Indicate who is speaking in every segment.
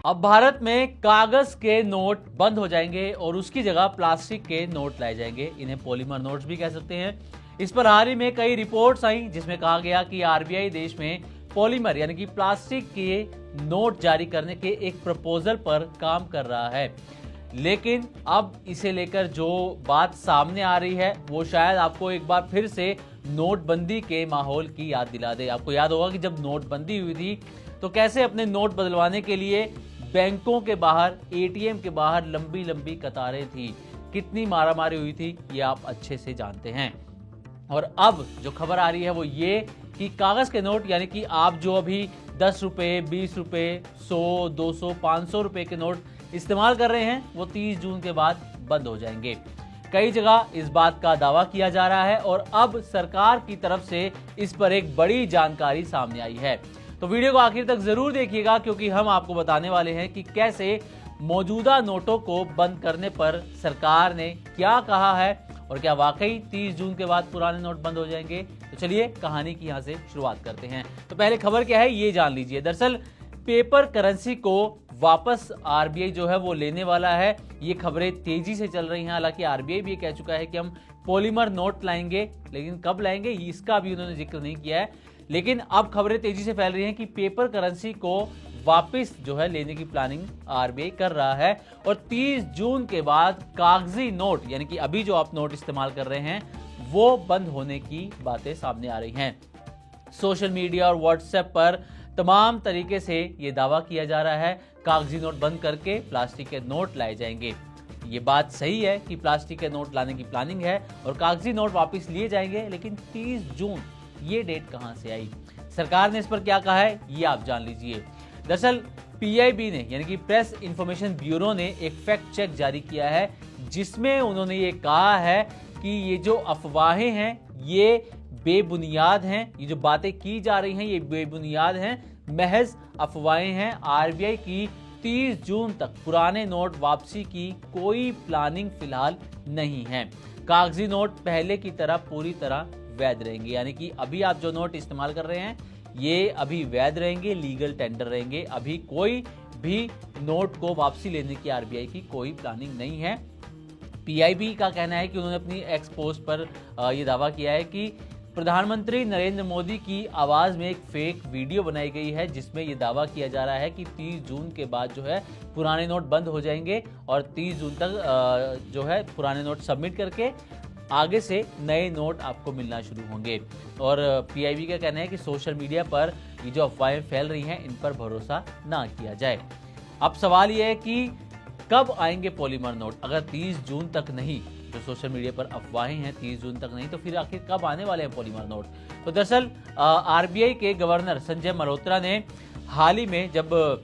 Speaker 1: अब भारत में कागज के नोट बंद हो जाएंगे और उसकी जगह प्लास्टिक के नोट लाए जाएंगे। इन्हें पॉलीमर नोट्स भी कह सकते हैं। इस पर हाल ही में कई रिपोर्ट्स आई जिसमें कहा गया कि आरबीआई देश में पॉलीमर यानी कि प्लास्टिक के नोट जारी करने के एक प्रपोजल पर काम कर रहा है। लेकिन अब इसे लेकर जो बात सामने आ रही है वो शायद आपको एक बार फिर से नोटबंदी के माहौल की याद दिला दे। आपको याद होगा कि जब नोटबंदी हुई थी तो कैसे अपने नोट बदलवाने के लिए बैंकों के बाहर, एटीएम के बाहर लंबी लंबी कतारें थी, कितनी मारामारी हुई थी ये आप अच्छे से जानते हैं। और अब जो खबर आ रही है वो ये कि कागज के नोट यानी कि आप जो अभी 10 रुपए, 20 रुपए, 100, 200, 500 रुपए के नोट इस्तेमाल कर रहे हैं वो 30 जून के बाद बंद हो जाएंगे। कई जगह इस बात का दावा किया जा रहा है और अब सरकार की तरफ से इस पर एक बड़ी जानकारी सामने आई है। तो वीडियो को आखिर तक जरूर देखिएगा क्योंकि हम आपको बताने वाले हैं कि कैसे मौजूदा नोटों को बंद करने पर सरकार ने क्या कहा है और क्या वाकई 30 जून के बाद पुराने नोट बंद हो जाएंगे। तो चलिए कहानी की यहां से शुरुआत करते हैं। तो पहले खबर क्या है ये जान लीजिए। दरअसल पेपर करेंसी को वापस आरबीआई जो है वो लेने वाला है। ये खबरें तेजी से चल रही हैं। हालांकि आरबीआई भी कह चुका है कि हम पॉलीमर नोट लाएंगे, लेकिन कब लाएंगे इसका भी उन्होंने जिक्र नहीं किया है। लेकिन अब खबरें तेजी से फैल रही हैं कि पेपर करेंसी को वापस जो है लेने की प्लानिंग आरबीआई कर रहा है और 30 जून के बाद कागजी नोट यानी कि अभी जो आप नोट इस्तेमाल कर रहे हैं वो बंद होने की बातें सामने आ रही हैं। सोशल मीडिया और व्हाट्सएप पर तमाम तरीके से ये दावा किया जा रहा है कागजी नोट बंद करके प्लास्टिक के नोट लाए जाएंगे। ये बात सही है कि प्लास्टिक के नोट लाने की प्लानिंग है और कागजी नोट वापस लिए जाएंगे, लेकिन 30 जून ये डेट कहां से आई? सरकार ने इस पर क्या कहा है ये आप जान लीजिए। दरअसल पीआईबी ने यानी कि प्रेस इंफॉर्मेशन ब्यूरो ने एक फैक्ट चेक जारी किया है जिसमें उन्होंने ये कहा है कि ये जो अफवाहें हैं ये बेबुनियाद हैं। ये जो बातें की जा रही हैं ये बेबुनियाद हैं, महज अफवाहें हैं। आरबीआई की 30 जून तक पुराने नोट वापसी की कोई प्लानिंग फिलहाल नहीं है। कागजी नोट पहले की तरह पूरी तरह वैध रहेंगे, यानी कि अभी आप जो नोट इस्तेमाल कर रहे हैं ये अभी वैध रहेंगे, लीगल टेंडर रहेंगे। अभी कोई भी नोट को वापसी लेने की आरबीआई की कोई प्लानिंग नहीं है। पीआईबी का कहना है कि उन्होंने अपनी एक्स पोस्ट पर यह दावा किया है कि प्रधानमंत्री नरेंद्र मोदी की आवाज में एक फेक वीडियो बनाई गई है जिसमें यह दावा किया जा रहा है कि 30 जून के बाद जो है पुराने नोट बंद हो जाएंगे और 30 जून तक जो है पुराने नोट सबमिट करके आगे से नए नोट आपको मिलना शुरू होंगे। और पीआईबी का कहना है कि सोशल मीडिया पर ये जो अफवाहें फैल रही हैं इन पर भरोसा ना किया जाए। अब सवाल ये है कि कब आएंगे पॉलीमर नोट? अगर 30 जून तक नहीं, जो सोशल मीडिया पर अफवाहें हैं 30 जून तक नहीं, तो फिर आखिर कब आने वाले हैं पॉलीमर नोट? तो दरअसल आरबीआई के गवर्नर संजय मल्होत्रा ने हाल ही में जब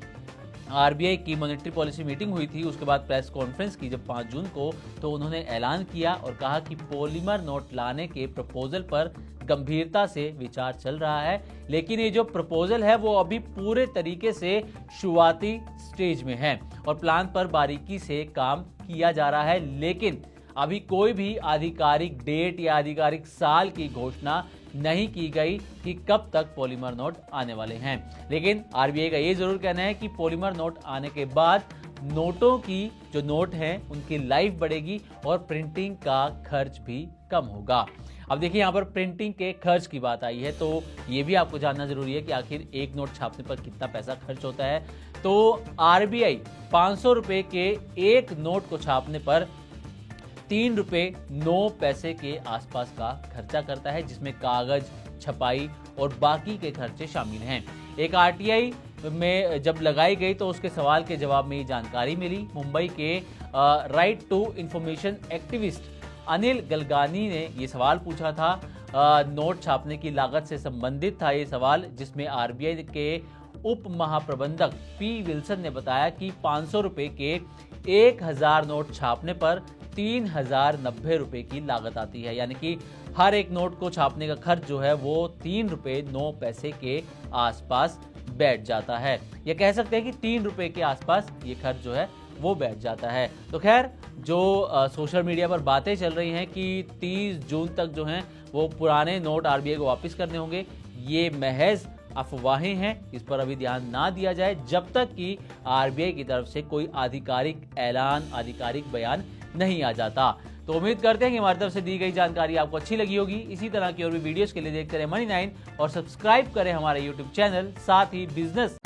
Speaker 1: आरबीआई की मॉनेटरी पॉलिसी मीटिंग हुई थी उसके बाद प्रेस कॉन्फ्रेंस की जब 5 जून को, तो उन्होंने ऐलान किया और कहा कि पॉलीमर नोट लाने के प्रपोजल पर गंभीरता से विचार चल रहा है। लेकिन ये जो प्रपोजल है वो अभी पूरे तरीके से शुरुआती स्टेज में है और प्लान पर बारीकी से काम किया जा रहा है। लेकिन अभी कोई भी आधिकारिक डेट या आधिकारिक साल की घोषणा नहीं की गई कि कब तक पॉलीमर नोट आने वाले हैं। लेकिन आरबीआई का ये जरूर कहना है कि पॉलीमर नोट आने के बाद नोटों की जो नोट हैं उनकी लाइफ बढ़ेगी और प्रिंटिंग का खर्च भी कम होगा। अब देखिए यहाँ पर प्रिंटिंग के खर्च की बात आई है तो ये भी आपको जानना जरूरी है कि आखिर एक नोट छापने पर कितना पैसा खर्च होता है। तो आरबीआई 500 रुपए के एक नोट को छापने पर 3 रुपए 9 पैसे के आसपास का खर्चा करता है, जिसमें कागज, छपाई और बाकी के खर्चे शामिल हैं। एक आरटीआई में जब लगाई गई तो उसके सवाल के जवाब में ये जानकारी मिली। मुंबई के right to information activist Anil Galgani ने ये सवाल पूछा था। नोट छापने की लागत से संबंधित था ये सवाल, जिसमें आरबीआई के उप महाप्रबंधक पी विल्सन ने बताया कि 500 रुपए के 1000 नोट छापने पर 3090 रुपए की लागत आती है, यानी कि हर एक नोट को छापने का खर्च जो है वो 3 रुपए 9 पैसे के आसपास बैठ जाता है। ये कह सकते हैं कि 3 रुपए के आसपास ये खर्च जो है वो बैठ जाता है। तो खैर जो सोशल मीडिया पर बातें चल रही हैं कि 30 जून तक जो हैं वो पुराने नोट आरबीआई को वापस करने होंगे, ये महज अफवाहें हैं, इस पर अभी ध्यान ना दिया जाए जब तक कि आरबीआई की तरफ से कोई आधिकारिक ऐलान, आधिकारिक बयान नहीं आ जाता। तो उम्मीद करते हैं कि हमारी तरफ से दी गई जानकारी आपको अच्छी लगी होगी। इसी तरह की और भी वीडियोस के लिए देखते रहे मनी 9 और सब्सक्राइब करें हमारे यूट्यूब चैनल, साथ ही बिजनेस